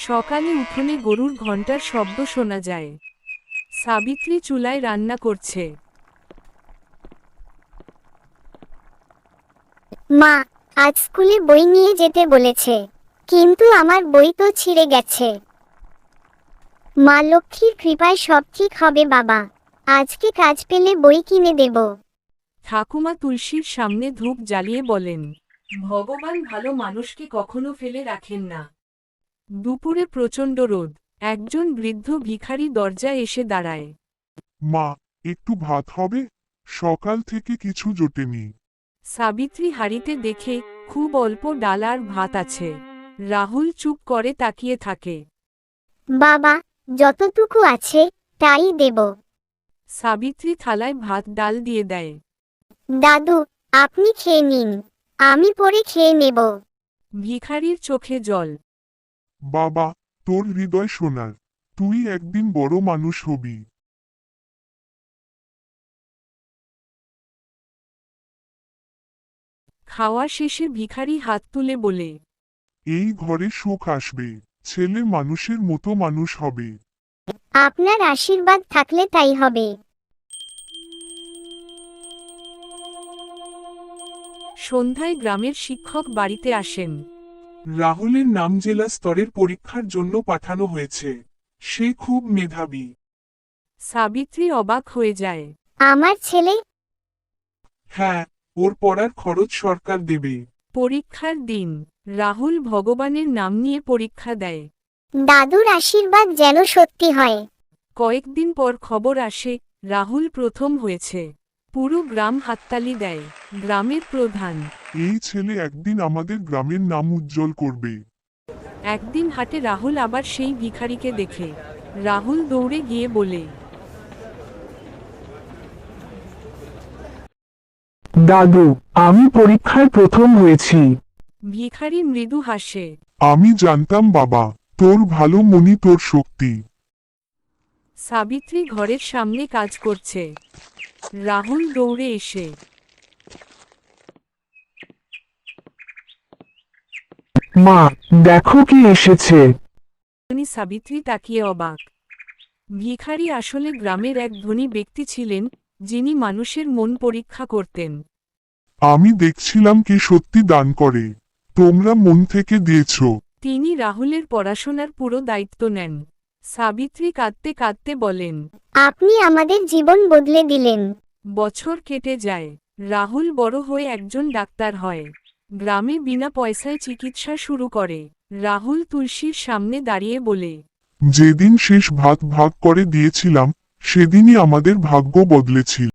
সকালে উঠোনে গরুর ঘণ্টার শব্দ শোনা যায়। সাবিত্রী চুলায় রান্না করছে। মা, আজ স্কুলে বই নিয়ে যেতে বলেছে, কিন্তু আমার বই তো ছিঁড়ে গেছে। মা লক্ষ্মীর কৃপায় সব ঠিক হবে বাবা। আজকে কাজ পেলে বই কিনে দেব। ঠাকুমা তুলসীর সামনে ধূপ জ্বালিয়ে বলেন, ভগবান ভালো মানুষকে কখনো ফেলে রাখেন না। দুপুরে প্রচণ্ড রোদ। একজন বৃদ্ধ ভিখারি দরজায় এসে দাঁড়ায়। মা, একটু ভাত হবে? সকাল থেকে কিছু জোটেনি। সাবিত্রী হাঁড়িতে দেখে খুব অল্প ডাল আর ভাত আছে। রাহুল চুপ করে তাকিয়ে থাকে। বাবা, যতটুকু আছে তাই দেব। সাবিত্রী থালায় ভাত ডাল দিয়ে দেয়। দাদু, আপনি খেয়ে নিন, আমি পরে খেয়ে নেব। ভিখারির চোখে জল। বাবা, তোর হৃদয় সোনার। তুই একদিন বড় মানুষ হবি। খাওয়া শেষে ভিখারি হাত তুলে বলে, এই ঘরে সুখ আসবে। ছেলে মানুষের মতো মানুষ হবে। আপনার আশীর্বাদ থাকলে তাই হবে। সন্ধ্যায় গ্রামের শিক্ষক বাড়িতে আসেন। রাহুলের নাম জেলা স্তরের পরীক্ষার জন্য পাঠানো হয়েছে। সে খুব মেধাবী। সাবিত্রী অবাক হয়ে যায়। আমার ছেলে? হ্যাঁ, ওর পড়ার খরচ সরকার দেবে। পরীক্ষার দিন। রাহুল ভগবানের নাম নিয়ে পরীক্ষা দেয়। দাদুর আশীর্বাদ যেন সত্যি হয়। কয়েকদিন পর খবর আসে, রাহুল প্রথম হয়েছে। পুরো গ্রাম হাততালি দেয়। গ্রামের প্রধান। এই ছেলে একদিন আমাদের গ্রামের নাম উজ্জ্বল করবে। একদিন হাটে রাহুল আবার সেই ভিখারিকে দেখে। রাহুল দৌড়ে গিয়ে বলে, দাদু, আমি পরীক্ষায় প্রথম হয়েছি। ভিখারি মৃদু হাসে। আমি জানতাম বাবা, তোর ভালো মনি তোর শক্তি। সাবিত্রী ঘরের সামনে কাজ করছে। রাহুল দৌড়ে এসে, মা, দেখো কি এসেছে। সাবিত্রী তাকিয়ে অবাক। ভিখারি আসলে গ্রামের এক ধনী ব্যক্তি ছিলেন, যিনি মানুষের মন পরীক্ষা করতেন। আমি দেখছিলাম কে সত্যি দান করে। তোমরা মন থেকে দিয়েছ। তিনি রাহুলের পড়াশোনার পুরো দায়িত্ব নেন। সাবিত্রী কাঁদতে কাঁদতে বলেন, আপনি আমাদের জীবন বদলে দিলেন। বছর কেটে যায়। রাহুল বড় হয়ে একজন ডাক্তার হয়। গ্রামে বিনা পয়সায় চিকিৎসা শুরু করে। রাহুল তুলসীর সামনে দাঁড়িয়ে বলে, যেদিন শেষ ভাত ভাগ করে দিয়েছিলাম, সেদিনই আমাদের ভাগ্য বদলেছিল।